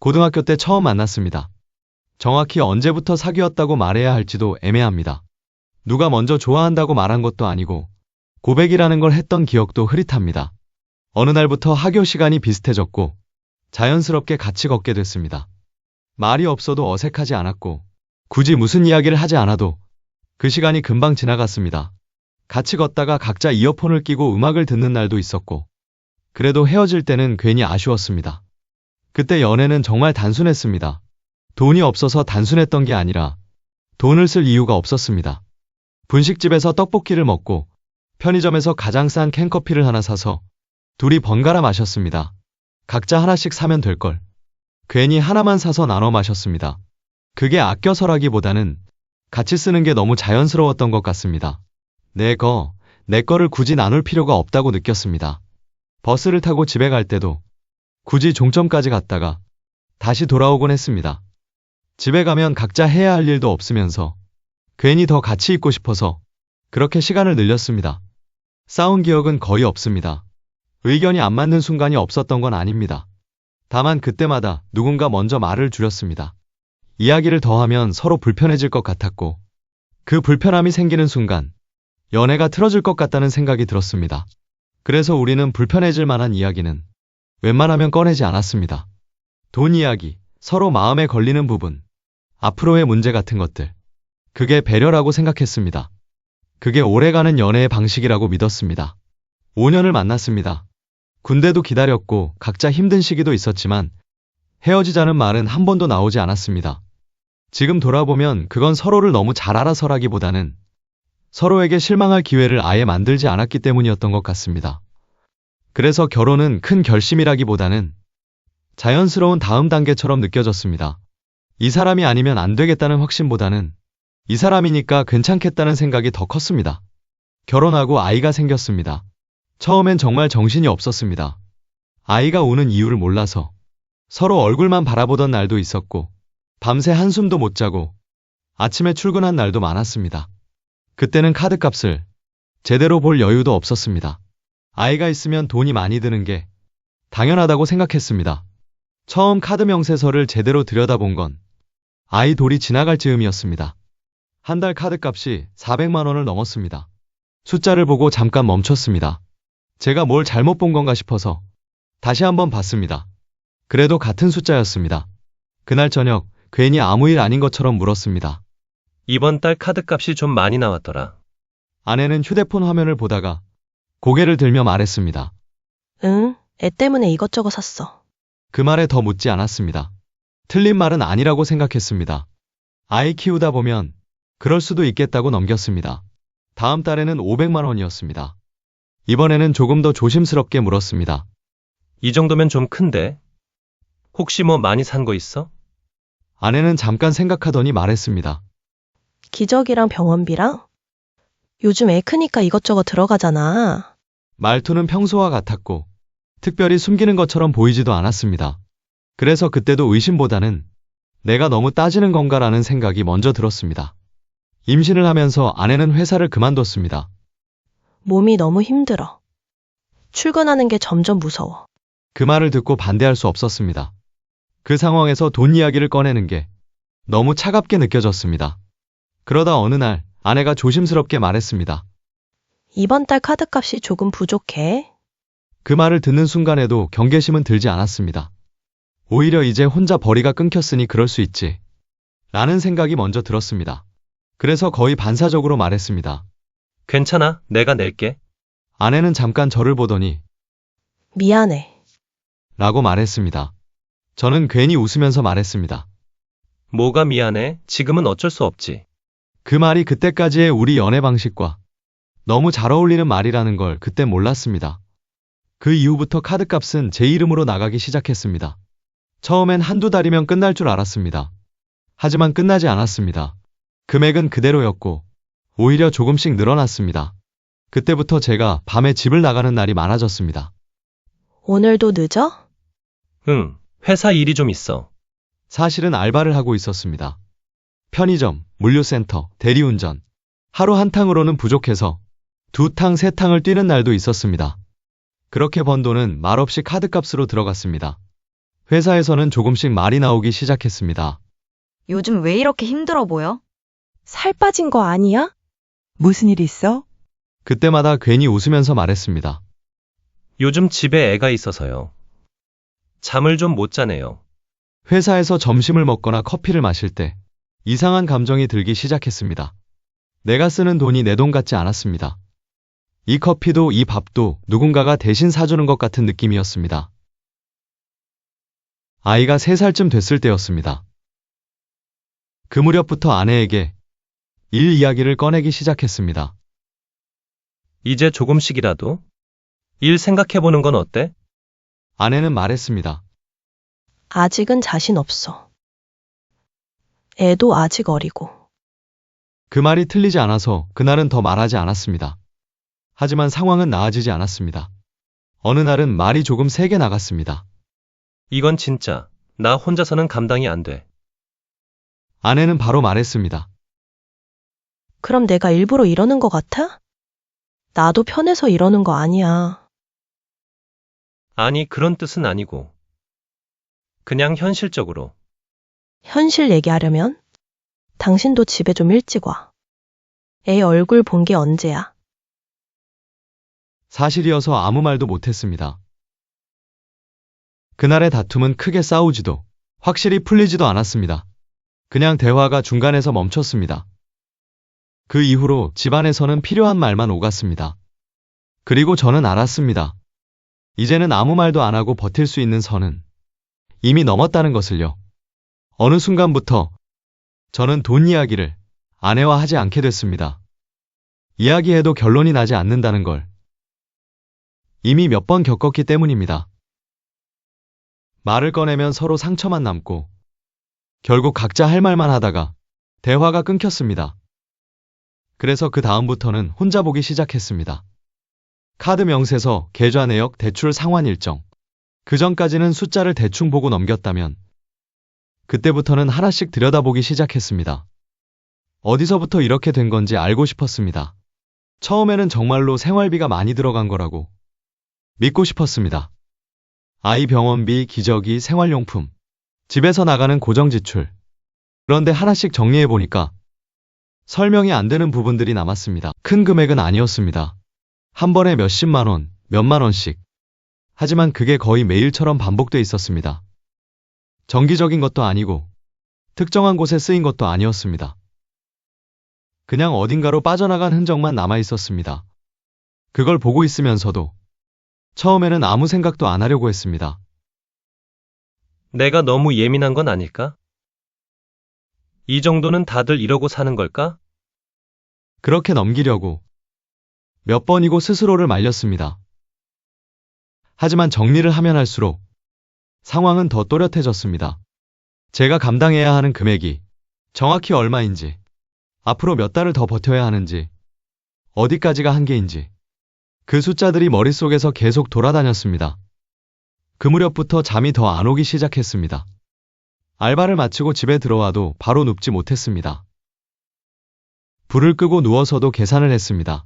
고등학교 때 처음 만났습니다. 정확히 언제부터 사귀었다고 말해야 할지도 애매합니다. 누가 먼저 좋아한다고 말한 것도 아니고 고백이라는 걸 했던 기억도 흐릿합니다. 어느 날부터 하교 시간이 비슷해졌고 자연스럽게 같이 걷게 됐습니다. 말이 없어도 어색하지 않았고 굳이 무슨 이야기를 하지 않아도 그 시간이 금방 지나갔습니다. 같이 걷다가 각자 이어폰을 끼고 음악을 듣는 날도 있었고 그래도 헤어질 때는 괜히 아쉬웠습니다. 그때 연애는 정말 단순했습니다. 돈이 없어서 단순했던 게 아니라 돈을 쓸 이유가 없었습니다. 분식집에서 떡볶이를 먹고 편의점에서 가장 싼 캔커피를 하나 사서 둘이 번갈아 마셨습니다. 각자 하나씩 사면 될 걸. 괜히 하나만 사서 나눠 마셨습니다. 그게 아껴서라기보다는 같이 쓰는 게 너무 자연스러웠던 것 같습니다. 내 거를 굳이 나눌 필요가 없다고 느꼈습니다. 버스를 타고 집에 갈 때도 굳이 종점까지 갔다가 다시 돌아오곤 했습니다. 집에 가면 각자 해야 할 일도 없으면서 괜히 더 같이 있고 싶어서 그렇게 시간을 늘렸습니다. 싸운 기억은 거의 없습니다. 의견이 안 맞는 순간이 없었던 건 아닙니다. 다만 그때마다 누군가 먼저 말을 줄였습니다. 이야기를 더하면 서로 불편해질 것 같았고 그 불편함이 생기는 순간 연애가 틀어질 것 같다는 생각이 들었습니다. 그래서 우리는 불편해질 만한 이야기는 웬만하면 꺼내지 않았습니다. 돈 이야기, 서로 마음에 걸리는 부분, 앞으로의 문제 같은 것들. 그게 배려라고 생각했습니다. 그게 오래가는 연애의 방식이라고 믿었습니다. 5년을 만났습니다. 군대도 기다렸고 각자 힘든 시기도 있었지만 헤어지자는 말은 한 번도 나오지 않았습니다. 지금 돌아보면 그건 서로를 너무 잘 알아서라기보다는 서로에게 실망할 기회를 아예 만들지 않았기 때문이었던 것 같습니다. 그래서 결혼은 큰 결심이라기보다는 자연스러운 다음 단계처럼 느껴졌습니다. 이 사람이 아니면 안 되겠다는 확신보다는 이 사람이니까 괜찮겠다는 생각이 더 컸습니다. 결혼하고 아이가 생겼습니다. 처음엔 정말 정신이 없었습니다. 아이가 우는 이유를 몰라서 서로 얼굴만 바라보던 날도 있었고 밤새 한숨도 못 자고 아침에 출근한 날도 많았습니다. 그때는 카드값을 제대로 볼 여유도 없었습니다. 아이가 있으면 돈이 많이 드는 게 당연하다고 생각했습니다. 처음 카드 명세서를 제대로 들여다본 건 아이 돌이 지나갈 즈음이었습니다. 한 달 카드값이 400만 원을 넘었습니다. 숫자를 보고 잠깐 멈췄습니다. 제가 뭘 잘못 본 건가 싶어서 다시 한번 봤습니다. 그래도 같은 숫자였습니다. 그날 저녁 괜히 아무 일 아닌 것처럼 물었습니다. 이번 달 카드값이 좀 많이 나왔더라. 아내는 휴대폰 화면을 보다가 고개를 들며 말했습니다. 응, 애 때문에 이것저것 샀어. 그 말에 더 묻지 않았습니다. 틀린 말은 아니라고 생각했습니다. 아이 키우다 보면 그럴 수도 있겠다고 넘겼습니다. 다음 달에는 500만 원이었습니다. 이번에는 조금 더 조심스럽게 물었습니다. 이 정도면 좀 큰데? 혹시 뭐 많이 산 거 있어? 아내는 잠깐 생각하더니 말했습니다. 기저귀랑 병원비랑? 요즘 애 크니까 이것저것 들어가잖아. 말투는 평소와 같았고 특별히 숨기는 것처럼 보이지도 않았습니다. 그래서 그때도 의심보다는 내가 너무 따지는 건가라는 생각이 먼저 들었습니다. 임신을 하면서 아내는 회사를 그만뒀습니다. 몸이 너무 힘들어. 출근하는 게 점점 무서워. 그 말을 듣고 반대할 수 없었습니다. 그 상황에서 돈 이야기를 꺼내는 게 너무 차갑게 느껴졌습니다. 그러다 어느 날 아내가 조심스럽게 말했습니다. 이번 달 카드값이 조금 부족해. 그 말을 듣는 순간에도 경계심은 들지 않았습니다. 오히려 이제 혼자 벌이가 끊겼으니 그럴 수 있지 라는 생각이 먼저 들었습니다. 그래서 거의 반사적으로 말했습니다. 괜찮아, 내가 낼게. 아내는 잠깐 저를 보더니 미안해. 라고 말했습니다. 저는 괜히 웃으면서 말했습니다. 뭐가 미안해? 지금은 어쩔 수 없지. 그 말이 그때까지의 우리 연애 방식과 너무 잘 어울리는 말이라는 걸 그때 몰랐습니다. 그 이후부터 카드값은 제 이름으로 나가기 시작했습니다. 처음엔 한두 달이면 끝날 줄 알았습니다. 하지만 끝나지 않았습니다. 금액은 그대로였고 오히려 조금씩 늘어났습니다. 그때부터 제가 밤에 집을 나가는 날이 많아졌습니다. 오늘도 늦어? 응, 회사 일이 좀 있어. 사실은 알바를 하고 있었습니다. 편의점, 물류센터, 대리운전. 하루 한 탕으로는 부족해서 2탕, 3탕을 뛰는 날도 있었습니다. 그렇게 번 돈은 말없이 카드값으로 들어갔습니다. 회사에서는 조금씩 말이 나오기 시작했습니다. 요즘 왜 이렇게 힘들어 보여? 살 빠진 거 아니야? 무슨 일 있어? 그때마다 괜히 웃으면서 말했습니다. 요즘 집에 애가 있어서요. 잠을 좀 못 자네요. 회사에서 점심을 먹거나 커피를 마실 때 이상한 감정이 들기 시작했습니다. 내가 쓰는 돈이 내 돈 같지 않았습니다. 이 커피도 이 밥도 누군가가 대신 사주는 것 같은 느낌이었습니다. 아이가 3살쯤 됐을 때였습니다. 그 무렵부터 아내에게 일 이야기를 꺼내기 시작했습니다. 이제 조금씩이라도 일 생각해보는 건 어때? 아내는 말했습니다. 아직은 자신 없어. 애도 아직 어리고. 그 말이 틀리지 않아서 그날은 더 말하지 않았습니다. 하지만 상황은 나아지지 않았습니다. 어느 날은 말이 조금 세게 나갔습니다. 이건 진짜 나 혼자서는 감당이 안 돼. 아내는 바로 말했습니다. 그럼 내가 일부러 이러는 것 같아? 나도 편해서 이러는 거 아니야. 아니, 그런 뜻은 아니고. 그냥 현실적으로. 현실 얘기하려면? 당신도 집에 좀 일찍 와. 애 얼굴 본 게 언제야? 사실이어서 아무 말도 못했습니다. 그날의 다툼은 크게 싸우지도 확실히 풀리지도 않았습니다. 그냥 대화가 중간에서 멈췄습니다. 그 이후로 집안에서는 필요한 말만 오갔습니다. 그리고 저는 알았습니다. 이제는 아무 말도 안 하고 버틸 수 있는 선은 이미 넘었다는 것을요. 어느 순간부터 저는 돈 이야기를 아내와 하지 않게 됐습니다. 이야기해도 결론이 나지 않는다는 걸 이미 몇 번 겪었기 때문입니다. 말을 꺼내면 서로 상처만 남고 결국 각자 할 말만 하다가 대화가 끊겼습니다. 그래서 그 다음부터는 혼자 보기 시작했습니다. 카드 명세서, 계좌 내역, 대출 상환 일정. 그 전까지는 숫자를 대충 보고 넘겼다면 그때부터는 하나씩 들여다보기 시작했습니다. 어디서부터 이렇게 된 건지 알고 싶었습니다. 처음에는 정말로 생활비가 많이 들어간 거라고 믿고 싶었습니다. 아이 병원비, 기저귀, 생활용품, 집에서 나가는 고정지출. 그런데 하나씩 정리해보니까 설명이 안 되는 부분들이 남았습니다. 큰 금액은 아니었습니다. 한 번에 몇십만 원, 몇만 원씩. 하지만 그게 거의 매일처럼 반복돼 있었습니다. 정기적인 것도 아니고 특정한 곳에 쓰인 것도 아니었습니다. 그냥 어딘가로 빠져나간 흔적만 남아 있었습니다. 그걸 보고 있으면서도 처음에는 아무 생각도 안 하려고 했습니다. 내가 너무 예민한 건 아닐까? 이 정도는 다들 이러고 사는 걸까? 그렇게 넘기려고 몇 번이고 스스로를 말렸습니다. 하지만 정리를 하면 할수록 상황은 더 또렷해졌습니다. 제가 감당해야 하는 금액이 정확히 얼마인지, 앞으로 몇 달을 더 버텨야 하는지, 어디까지가 한계인지, 그 숫자들이 머릿속에서 계속 돌아다녔습니다. 그 무렵부터 잠이 더 안 오기 시작했습니다. 알바를 마치고 집에 들어와도 바로 눕지 못했습니다. 불을 끄고 누워서도 계산을 했습니다.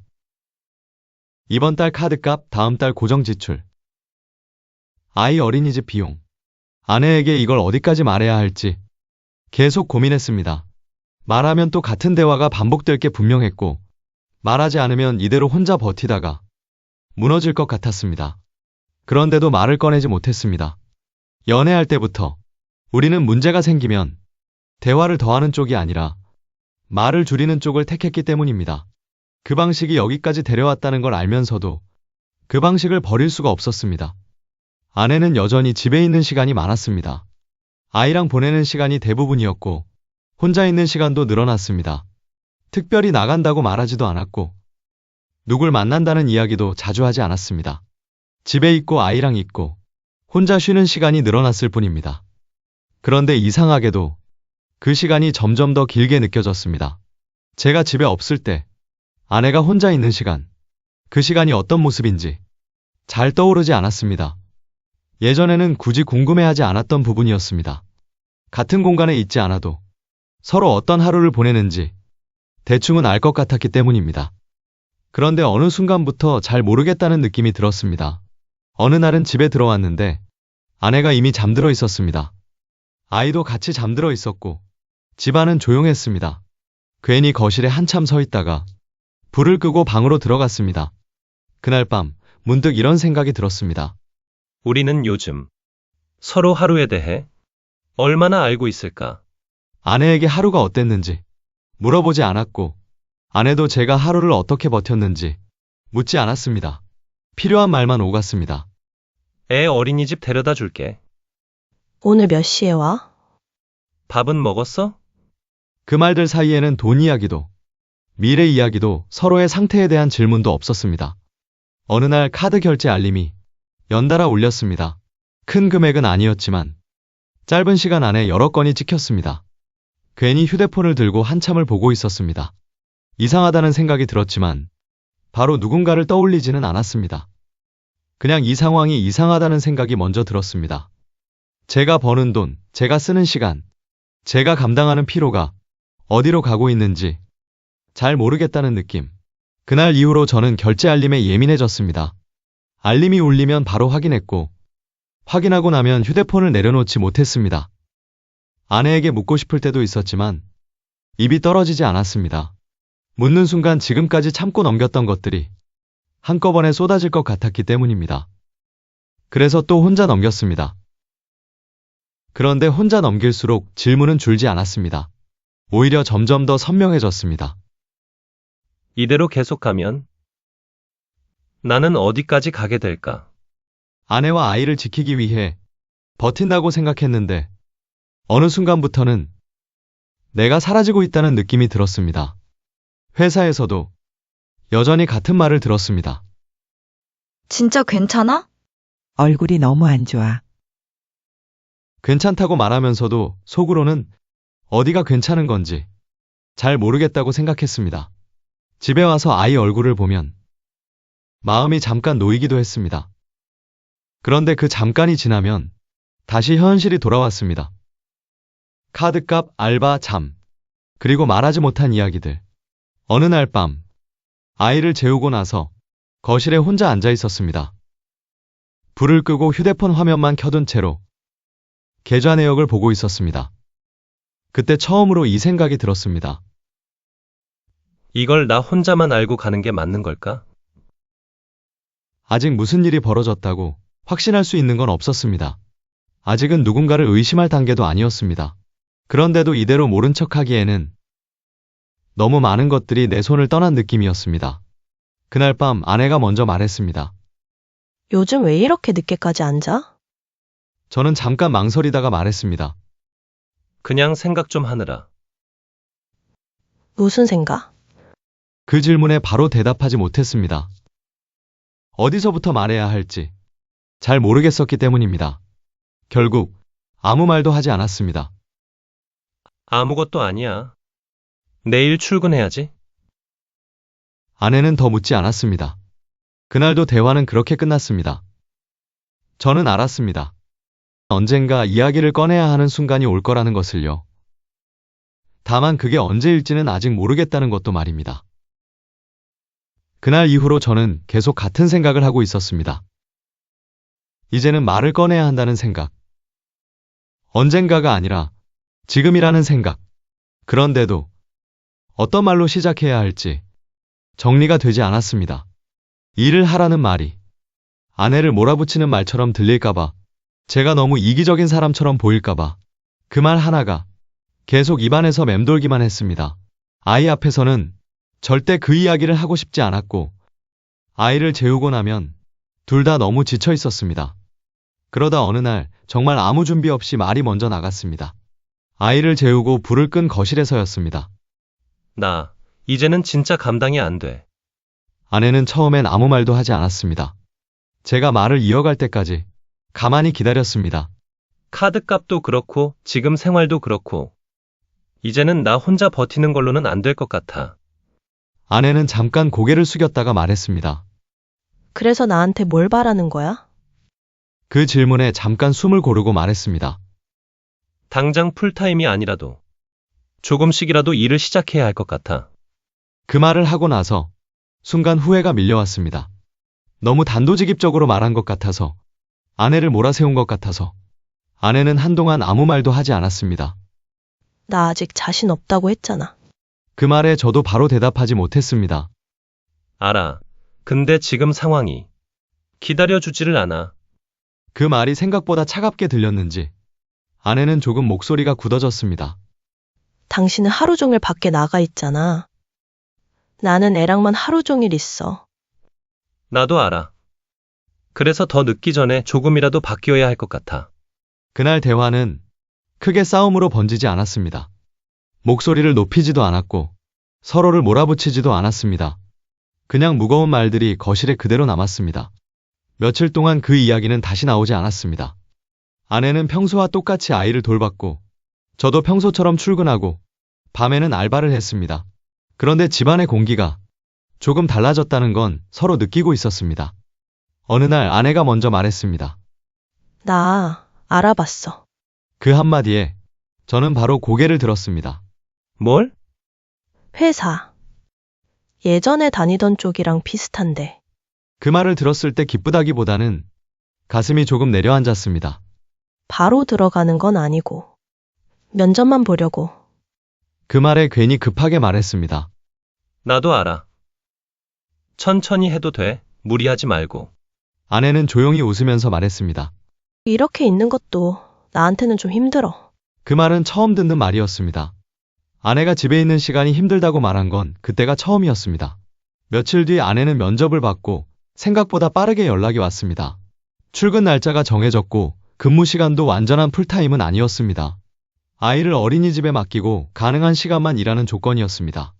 이번 달 카드값, 다음 달 고정지출, 아이 어린이집 비용, 아내에게 이걸 어디까지 말해야 할지 계속 고민했습니다. 말하면 또 같은 대화가 반복될 게 분명했고 말하지 않으면 이대로 혼자 버티다가 무너질 것 같았습니다. 그런데도 말을 꺼내지 못했습니다. 연애할 때부터 우리는 문제가 생기면 대화를 더하는 쪽이 아니라 말을 줄이는 쪽을 택했기 때문입니다. 그 방식이 여기까지 데려왔다는 걸 알면서도 그 방식을 버릴 수가 없었습니다. 아내는 여전히 집에 있는 시간이 많았습니다. 아이랑 보내는 시간이 대부분이었고 혼자 있는 시간도 늘어났습니다. 특별히 나간다고 말하지도 않았고 누굴 만난다는 이야기도 자주 하지 않았습니다. 집에 있고 아이랑 있고 혼자 쉬는 시간이 늘어났을 뿐입니다. 그런데 이상하게도 그 시간이 점점 더 길게 느껴졌습니다. 제가 집에 없을 때 아내가 혼자 있는 시간, 그 시간이 어떤 모습인지 잘 떠오르지 않았습니다. 예전에는 굳이 궁금해하지 않았던 부분이었습니다. 같은 공간에 있지 않아도 서로 어떤 하루를 보내는지 대충은 알 것 같았기 때문입니다. 그런데 어느 순간부터 잘 모르겠다는 느낌이 들었습니다. 어느 날은 집에 들어왔는데 아내가 이미 잠들어 있었습니다. 아이도 같이 잠들어 있었고 집안은 조용했습니다. 괜히 거실에 한참 서 있다가 불을 끄고 방으로 들어갔습니다. 그날 밤 문득 이런 생각이 들었습니다. 우리는 요즘 서로 하루에 대해 얼마나 알고 있을까? 아내에게 하루가 어땠는지 물어보지 않았고 아내도 제가 하루를 어떻게 버텼는지 묻지 않았습니다. 필요한 말만 오갔습니다. 애 어린이집 데려다 줄게. 오늘 몇 시에 와? 밥은 먹었어? 그 말들 사이에는 돈 이야기도 미래 이야기도 서로의 상태에 대한 질문도 없었습니다. 어느 날 카드 결제 알림이 연달아 울렸습니다. 큰 금액은 아니었지만 짧은 시간 안에 여러 건이 찍혔습니다. 괜히 휴대폰을 들고 한참을 보고 있었습니다. 이상하다는 생각이 들었지만 바로 누군가를 떠올리지는 않았습니다. 그냥 이 상황이 이상하다는 생각이 먼저 들었습니다. 제가 버는 돈, 제가 쓰는 시간, 제가 감당하는 피로가 어디로 가고 있는지 잘 모르겠다는 느낌. 그날 이후로 저는 결제 알림에 예민해졌습니다. 알림이 울리면 바로 확인했고 확인하고 나면 휴대폰을 내려놓지 못했습니다. 아내에게 묻고 싶을 때도 있었지만 입이 떨어지지 않았습니다. 묻는 순간 지금까지 참고 넘겼던 것들이 한꺼번에 쏟아질 것 같았기 때문입니다. 그래서 또 혼자 넘겼습니다. 그런데 혼자 넘길수록 질문은 줄지 않았습니다. 오히려 점점 더 선명해졌습니다. 이대로 계속가면 나는 어디까지 가게 될까? 아내와 아이를 지키기 위해 버틴다고 생각했는데 어느 순간부터는 내가 사라지고 있다는 느낌이 들었습니다. 회사에서도 여전히 같은 말을 들었습니다. 진짜 괜찮아? 얼굴이 너무 안 좋아. 괜찮다고 말하면서도 속으로는 어디가 괜찮은 건지 잘 모르겠다고 생각했습니다. 집에 와서 아이 얼굴을 보면 마음이 잠깐 놓이기도 했습니다. 그런데 그 잠깐이 지나면 다시 현실이 돌아왔습니다. 카드값, 알바, 잠, 그리고 말하지 못한 이야기들. 어느 날 밤, 아이를 재우고 나서 거실에 혼자 앉아 있었습니다. 불을 끄고 휴대폰 화면만 켜둔 채로 계좌 내역을 보고 있었습니다. 그때 처음으로 이 생각이 들었습니다. 이걸 나 혼자만 알고 가는 게 맞는 걸까? 아직 무슨 일이 벌어졌다고 확신할 수 있는 건 없었습니다. 아직은 누군가를 의심할 단계도 아니었습니다. 그런데도 이대로 모른 척하기에는 너무 많은 것들이 내 손을 떠난 느낌이었습니다. 그날 밤 아내가 먼저 말했습니다. 요즘 왜 이렇게 늦게까지 앉아? 저는 잠깐 망설이다가 말했습니다. 그냥 생각 좀 하느라. 무슨 생각? 그 질문에 바로 대답하지 못했습니다. 어디서부터 말해야 할지 잘 모르겠었기 때문입니다. 결국 아무 말도 하지 않았습니다. 아무것도 아니야. 내일 출근해야지. 아내는 더 묻지 않았습니다. 그날도 대화는 그렇게 끝났습니다. 저는 알았습니다. 언젠가 이야기를 꺼내야 하는 순간이 올 거라는 것을요. 다만 그게 언제일지는 아직 모르겠다는 것도 말입니다. 그날 이후로 저는 계속 같은 생각을 하고 있었습니다. 이제는 말을 꺼내야 한다는 생각. 언젠가가 아니라 지금이라는 생각. 그런데도 어떤 말로 시작해야 할지 정리가 되지 않았습니다. 일을 하라는 말이 아내를 몰아붙이는 말처럼 들릴까봐, 제가 너무 이기적인 사람처럼 보일까봐 그 말 하나가 계속 입안에서 맴돌기만 했습니다. 아이 앞에서는 절대 그 이야기를 하고 싶지 않았고 아이를 재우고 나면 둘 다 너무 지쳐 있었습니다. 그러다 어느 날 정말 아무 준비 없이 말이 먼저 나갔습니다. 아이를 재우고 불을 끈 거실에서였습니다. 나 이제는 진짜 감당이 안 돼. 아내는 처음엔 아무 말도 하지 않았습니다. 제가 말을 이어갈 때까지 가만히 기다렸습니다. 카드값도 그렇고 지금 생활도 그렇고 이제는 나 혼자 버티는 걸로는 안 될 것 같아. 아내는 잠깐 고개를 숙였다가 말했습니다. 그래서 나한테 뭘 바라는 거야? 그 질문에 잠깐 숨을 고르고 말했습니다. 당장 풀타임이 아니라도 조금씩이라도 일을 시작해야 할 것 같아. 그 말을 하고 나서 순간 후회가 밀려왔습니다. 너무 단도직입적으로 말한 것 같아서 아내를 몰아세운 것 같아서. 아내는 한동안 아무 말도 하지 않았습니다. 나 아직 자신 없다고 했잖아. 그 말에 저도 바로 대답하지 못했습니다. 알아. 근데 지금 상황이 기다려주지를 않아. 그 말이 생각보다 차갑게 들렸는지 아내는 조금 목소리가 굳어졌습니다. 당신은 하루 종일 밖에 나가 있잖아. 나는 애랑만 하루 종일 있어. 나도 알아. 그래서 더 늦기 전에 조금이라도 바뀌어야 할 것 같아. 그날 대화는 크게 싸움으로 번지지 않았습니다. 목소리를 높이지도 않았고 서로를 몰아붙이지도 않았습니다. 그냥 무거운 말들이 거실에 그대로 남았습니다. 며칠 동안 그 이야기는 다시 나오지 않았습니다. 아내는 평소와 똑같이 아이를 돌봤고 저도 평소처럼 출근하고 밤에는 알바를 했습니다. 그런데 집안의 공기가 조금 달라졌다는 건 서로 느끼고 있었습니다. 어느 날 아내가 먼저 말했습니다. 나 알아봤어. 그 한마디에 저는 바로 고개를 들었습니다. 뭘? 회사. 예전에 다니던 쪽이랑 비슷한데. 그 말을 들었을 때 기쁘다기보다는 가슴이 조금 내려앉았습니다. 바로 들어가는 건 아니고. 면접만 보려고. 그 말에 괜히 급하게 말했습니다. 나도 알아. 천천히 해도 돼. 무리하지 말고. 아내는 조용히 웃으면서 말했습니다. 이렇게 있는 것도 나한테는 좀 힘들어. 그 말은 처음 듣는 말이었습니다. 아내가 집에 있는 시간이 힘들다고 말한 건 그때가 처음이었습니다. 며칠 뒤 아내는 면접을 받고 생각보다 빠르게 연락이 왔습니다. 출근 날짜가 정해졌고 근무 시간도 완전한 풀타임은 아니었습니다. 아이를 어린이집에 맡기고 가능한 시간만 일하는 조건이었습니다.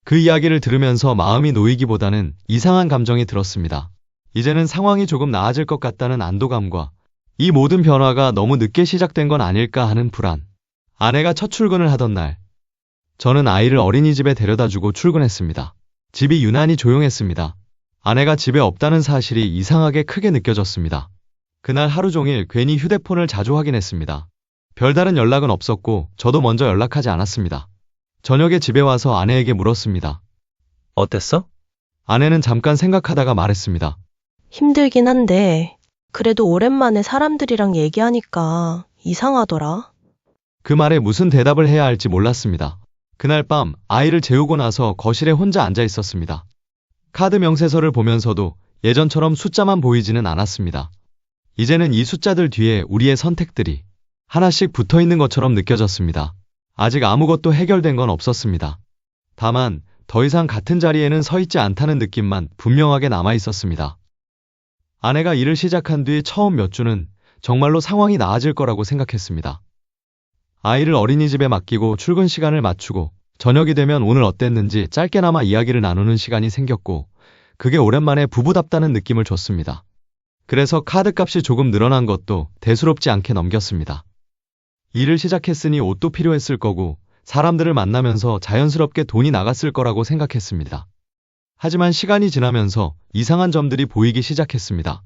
그 이야기를 들으면서 마음이 놓이기보다는 이상한 감정이 들었습니다. 이제는 상황이 조금 나아질 것 같다는 안도감과 이 모든 변화가 너무 늦게 시작된 건 아닐까 하는 불안. 아내가 첫 출근을 하던 날, 저는 아이를 어린이집에 데려다주고 출근했습니다. 집이 유난히 조용했습니다. 아내가 집에 없다는 사실이 이상하게 크게 느껴졌습니다. 그날 하루 종일 괜히 휴대폰을 자주 확인했습니다. 별다른 연락은 없었고 저도 먼저 연락하지 않았습니다. 저녁에 집에 와서 아내에게 물었습니다. 어땠어? 아내는 잠깐 생각하다가 말했습니다. 힘들긴 한데, 그래도 오랜만에 사람들이랑 얘기하니까 이상하더라. 그 말에 무슨 대답을 해야 할지 몰랐습니다. 그날 밤 아이를 재우고 나서 거실에 혼자 앉아 있었습니다. 카드 명세서를 보면서도 예전처럼 숫자만 보이지는 않았습니다. 이제는 이 숫자들 뒤에 우리의 선택들이 하나씩 붙어 있는 것처럼 느껴졌습니다. 아직 아무것도 해결된 건 없었습니다. 다만 더 이상 같은 자리에는 서 있지 않다는 느낌만 분명하게 남아 있었습니다. 아내가 일을 시작한 뒤 처음 몇 주는 정말로 상황이 나아질 거라고 생각했습니다. 아이를 어린이집에 맡기고 출근 시간을 맞추고 저녁이 되면 오늘 어땠는지 짧게나마 이야기를 나누는 시간이 생겼고 그게 오랜만에 부부답다는 느낌을 줬습니다. 그래서 카드값이 조금 늘어난 것도 대수롭지 않게 넘겼습니다. 일을 시작했으니 옷도 필요했을 거고 사람들을 만나면서 자연스럽게 돈이 나갔을 거라고 생각했습니다. 하지만 시간이 지나면서 이상한 점들이 보이기 시작했습니다.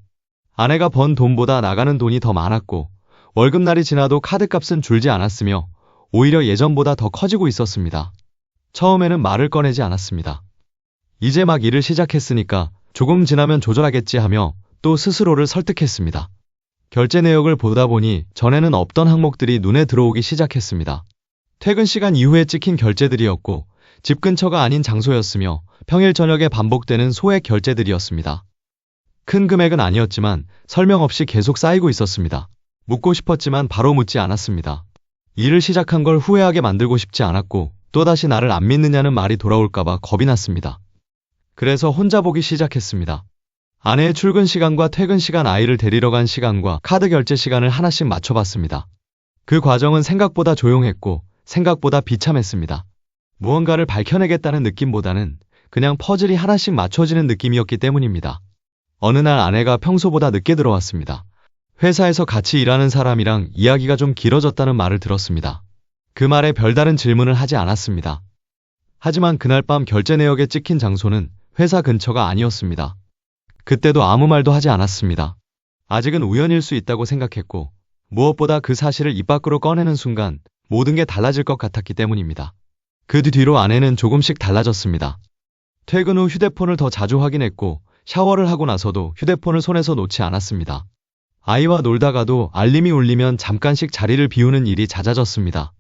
아내가 번 돈보다 나가는 돈이 더 많았고 월급날이 지나도 카드값은 줄지 않았으며 오히려 예전보다 더 커지고 있었습니다. 처음에는 말을 꺼내지 않았습니다. 이제 막 일을 시작했으니까 조금 지나면 조절하겠지 하며 또 스스로를 설득했습니다. 결제 내역을 보다 보니 전에는 없던 항목들이 눈에 들어오기 시작했습니다. 퇴근 시간 이후에 찍힌 결제들이었고 집 근처가 아닌 장소였으며 평일 저녁에 반복되는 소액 결제들이었습니다. 큰 금액은 아니었지만 설명 없이 계속 쌓이고 있었습니다. 묻고 싶었지만 바로 묻지 않았습니다. 일을 시작한 걸 후회하게 만들고 싶지 않았고 또다시 나를 안 믿느냐는 말이 돌아올까봐 겁이 났습니다. 그래서 혼자 보기 시작했습니다. 아내의 출근 시간과 퇴근 시간, 아이를 데리러 간 시간과 카드 결제 시간을 하나씩 맞춰봤습니다. 그 과정은 생각보다 조용했고 생각보다 비참했습니다. 무언가를 밝혀내겠다는 느낌보다는 그냥 퍼즐이 하나씩 맞춰지는 느낌이었기 때문입니다. 어느 날 아내가 평소보다 늦게 들어왔습니다. 회사에서 같이 일하는 사람이랑 이야기가 좀 길어졌다는 말을 들었습니다. 그 말에 별다른 질문을 하지 않았습니다. 하지만 그날 밤 결제 내역에 찍힌 장소는 회사 근처가 아니었습니다. 그때도 아무 말도 하지 않았습니다. 아직은 우연일 수 있다고 생각했고 무엇보다 그 사실을 입 밖으로 꺼내는 순간 모든 게 달라질 것 같았기 때문입니다. 그 뒤로 아내는 조금씩 달라졌습니다. 퇴근 후 휴대폰을 더 자주 확인했고 샤워를 하고 나서도 휴대폰을 손에서 놓지 않았습니다. 아이와 놀다가도 알림이 울리면 잠깐씩 자리를 비우는 일이 잦아졌습니다.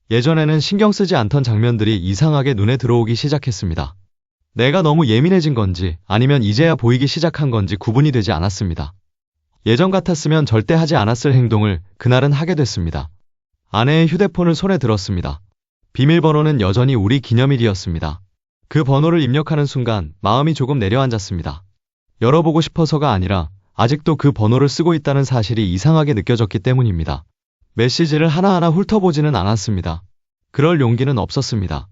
예전에는 신경 쓰지 않던 장면들이 이상하게 눈에 들어오기 시작했습니다. 내가 너무 예민해진 건지 아니면 이제야 보이기 시작한 건지 구분이 되지 않았습니다. 예전 같았으면 절대 하지 않았을 행동을 그날은 하게 됐습니다. 아내의 휴대폰을 손에 들었습니다. 비밀번호는 여전히 우리 기념일이었습니다. 그 번호를 입력하는 순간 마음이 조금 내려앉았습니다. 열어보고 싶어서가 아니라 아직도 그 번호를 쓰고 있다는 사실이 이상하게 느껴졌기 때문입니다. 메시지를 하나하나 훑어보지는 않았습니다. 그럴 용기는 없었습니다.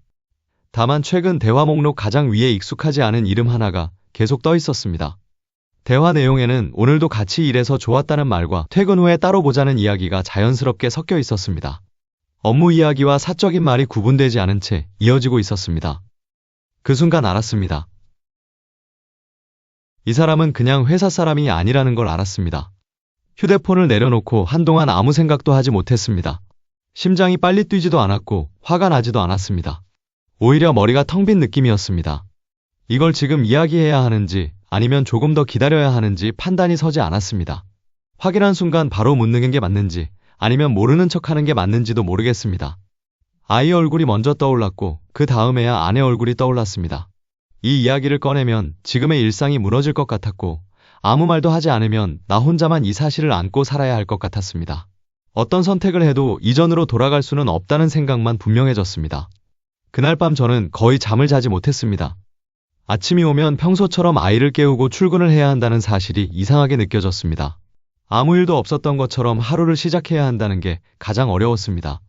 다만 최근 대화 목록 가장 위에 익숙하지 않은 이름 하나가 계속 떠 있었습니다. 대화 내용에는 오늘도 같이 일해서 좋았다는 말과 퇴근 후에 따로 보자는 이야기가 자연스럽게 섞여 있었습니다. 업무 이야기와 사적인 말이 구분되지 않은 채 이어지고 있었습니다. 그 순간 알았습니다. 이 사람은 그냥 회사 사람이 아니라는 걸 알았습니다. 휴대폰을 내려놓고 한동안 아무 생각도 하지 못했습니다. 심장이 빨리 뛰지도 않았고 화가 나지도 않았습니다. 오히려 머리가 텅 빈 느낌이었습니다. 이걸 지금 이야기해야 하는지 아니면 조금 더 기다려야 하는지 판단이 서지 않았습니다. 확인한 순간 바로 묻는 게 맞는지 아니면 모르는 척하는 게 맞는지도 모르겠습니다. 아이 얼굴이 먼저 떠올랐고 그 다음에야 아내 얼굴이 떠올랐습니다. 이 이야기를 꺼내면 지금의 일상이 무너질 것 같았고 아무 말도 하지 않으면 나 혼자만 이 사실을 안고 살아야 할 것 같았습니다. 어떤 선택을 해도 이전으로 돌아갈 수는 없다는 생각만 분명해졌습니다. 그날 밤 저는 거의 잠을 자지 못했습니다. 아침이 오면 평소처럼 아이를 깨우고 출근을 해야 한다는 사실이 이상하게 느껴졌습니다. 아무 일도 없었던 것처럼 하루를 시작해야 한다는 게 가장 어려웠습니다.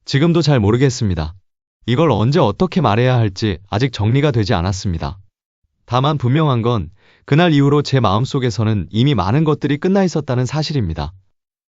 지금도 잘 모르겠습니다. 이걸 언제 어떻게 말해야 할지 아직 정리가 되지 않았습니다. 다만 분명한 건 그날 이후로 제 마음속에서는 이미 많은 것들이 끝나 있었다는 사실입니다.